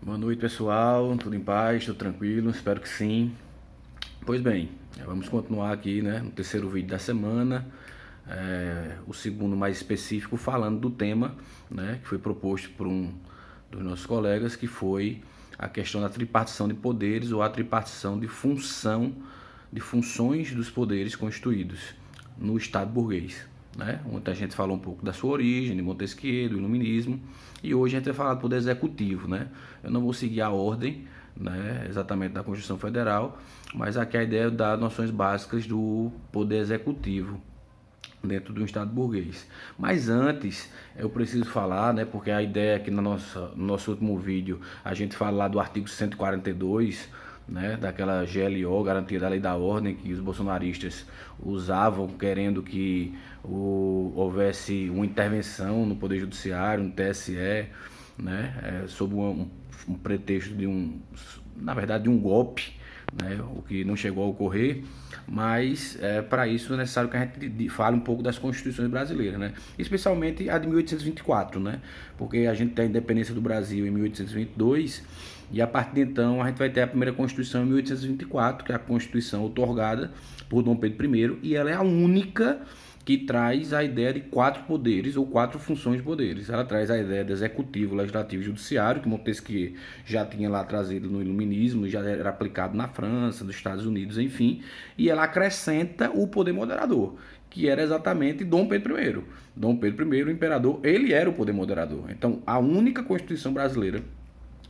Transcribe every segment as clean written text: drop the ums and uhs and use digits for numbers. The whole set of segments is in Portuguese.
Boa noite, pessoal. Tudo em paz? Tudo tranquilo? Espero que sim. Pois bem, vamos continuar aqui, né, no terceiro vídeo da semana, o segundo mais específico, falando do tema, né, que foi proposto por um dos nossos colegas, que foi a questão da tripartição de poderes ou a tripartição de funções dos poderes constituídos no Estado burguês. Né? Ontem a gente falou um pouco da sua origem, de Montesquieu, do Iluminismo, e hoje a gente vai falar do poder executivo. Né? Eu não vou seguir a ordem, né, exatamente da Constituição Federal, mas aqui a ideia é dar noções básicas do poder executivo dentro do Estado burguês. Mas antes, eu preciso falar, né, porque a ideia é que no nosso último vídeo a gente fala lá do artigo 142, né, daquela GLO, Garantia da Lei da Ordem, que os bolsonaristas usavam querendo que houvesse uma intervenção no Poder Judiciário, no TSE, né, sob um pretexto na verdade, de um golpe, né, o que não chegou a ocorrer, mas para isso é necessário que a gente fale um pouco das constituições brasileiras, né, especialmente a de 1824, né, porque a gente tem a independência do Brasil em 1822 e a partir de então a gente vai ter a primeira Constituição em 1824, que é a Constituição outorgada por Dom Pedro I, e ela é a única que traz a ideia de 4 poderes ou 4 funções de poderes. Ela traz a ideia do executivo, legislativo e judiciário, que Montesquieu já tinha lá trazido no Iluminismo, já era aplicado na França, nos Estados Unidos, enfim, e ela acrescenta o poder moderador, que era exatamente Dom Pedro I. Dom Pedro I, o imperador, ele era o poder moderador. Então, a única Constituição brasileira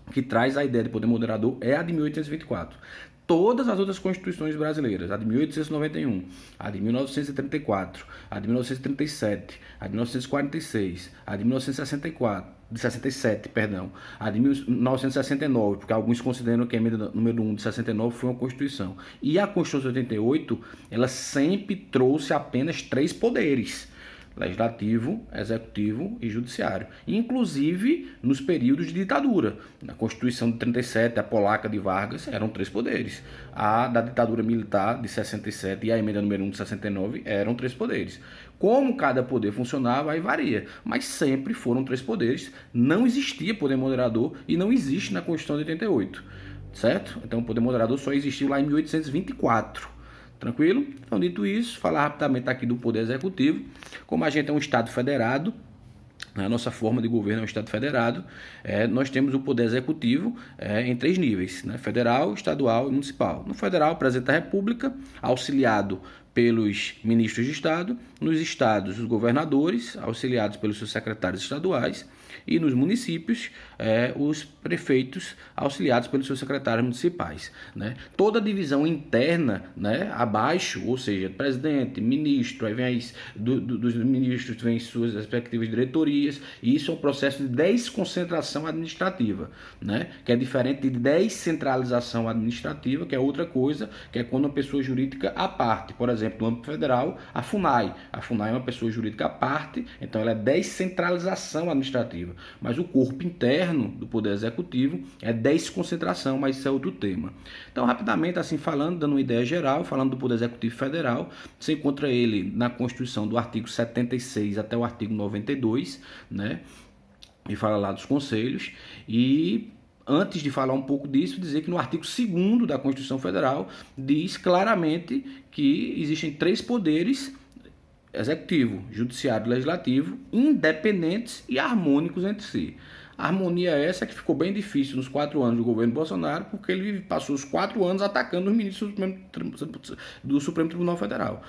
que traz a ideia de poder moderador é a de 1824. Todas as outras constituições brasileiras, a de 1891, a de 1934, a de 1937, a de 1946, a de 1964, de 67, perdão, a de 1969, porque alguns consideram que a emenda número 1 de 69 foi uma Constituição. E a Constituição de 88, ela sempre trouxe apenas 3 poderes: legislativo, executivo e judiciário, inclusive nos períodos de ditadura. Na Constituição de 37, a polaca de Vargas, eram 3 poderes. A da ditadura militar de 67 e a emenda número 1 de 69 eram 3 poderes. Como cada poder funcionava, aí varia, mas sempre foram 3 poderes. Não existia poder moderador e não existe na Constituição de 88, certo? Então o poder moderador só existiu lá em 1824. Tranquilo? Então, dito isso, falar rapidamente aqui do Poder Executivo. Como a gente é um Estado federado, a nossa forma de governo é um Estado federado, nós temos o Poder Executivo em 3 níveis, né? Federal, estadual e municipal. No federal, o Presidente da República, auxiliado pelos ministros de Estado; nos estados, os governadores, auxiliados pelos seus secretários estaduais; e nos municípios, os prefeitos, auxiliados pelos seus secretários municipais, né? Toda a divisão interna, né, abaixo, ou seja, presidente, ministro, aí vem dos ministros vem suas respectivas diretorias, e isso é um processo de desconcentração administrativa, né, que é diferente de descentralização administrativa, que é outra coisa, que é quando uma pessoa jurídica à parte. Por exemplo, no âmbito federal, a FUNAI. A FUNAI é uma pessoa jurídica à parte, então ela é descentralização administrativa. Mas o corpo interno do Poder Executivo é desconcentração, mas isso é outro tema. Então, rapidamente, assim falando, dando uma ideia geral, falando do Poder Executivo Federal, você encontra ele na Constituição do artigo 76 até o artigo 92, né? E fala lá dos conselhos. E antes de falar um pouco disso, dizer que no artigo 2º da Constituição Federal diz claramente que existem 3 poderes: executivo, judiciário e legislativo, independentes e harmônicos entre si. A harmonia é essa que ficou bem difícil nos 4 anos do governo Bolsonaro, porque ele passou os 4 anos atacando os ministros do Supremo Tribunal Federal.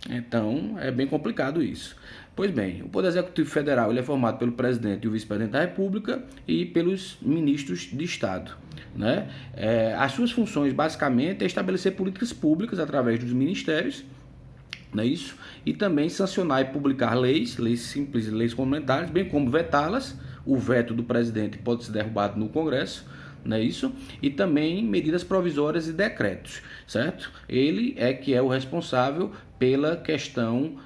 Então, é bem complicado isso. Pois bem, o Poder Executivo Federal ele é formado pelo presidente e o vice-presidente da República e pelos ministros de Estado, né? As suas funções, basicamente, é estabelecer políticas públicas através dos ministérios, não é isso? E também sancionar e publicar leis simples e leis complementares, bem como vetá-las. O veto do presidente pode ser derrubado no Congresso, não é isso? E também medidas provisórias e decretos, certo? Ele é que é o responsável pela questão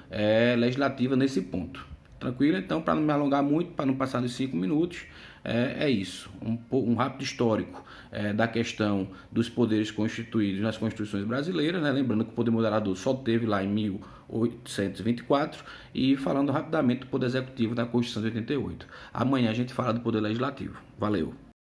legislativa nesse ponto. Tranquilo? Então, para não me alongar muito, para não passar dos 5 minutos, é isso. Um rápido histórico da questão dos poderes constituídos nas constituições brasileiras, né? Lembrando que o poder moderador só teve lá em 1824, e falando rapidamente do poder executivo da Constituição de 88. Amanhã a gente fala do poder legislativo. Valeu!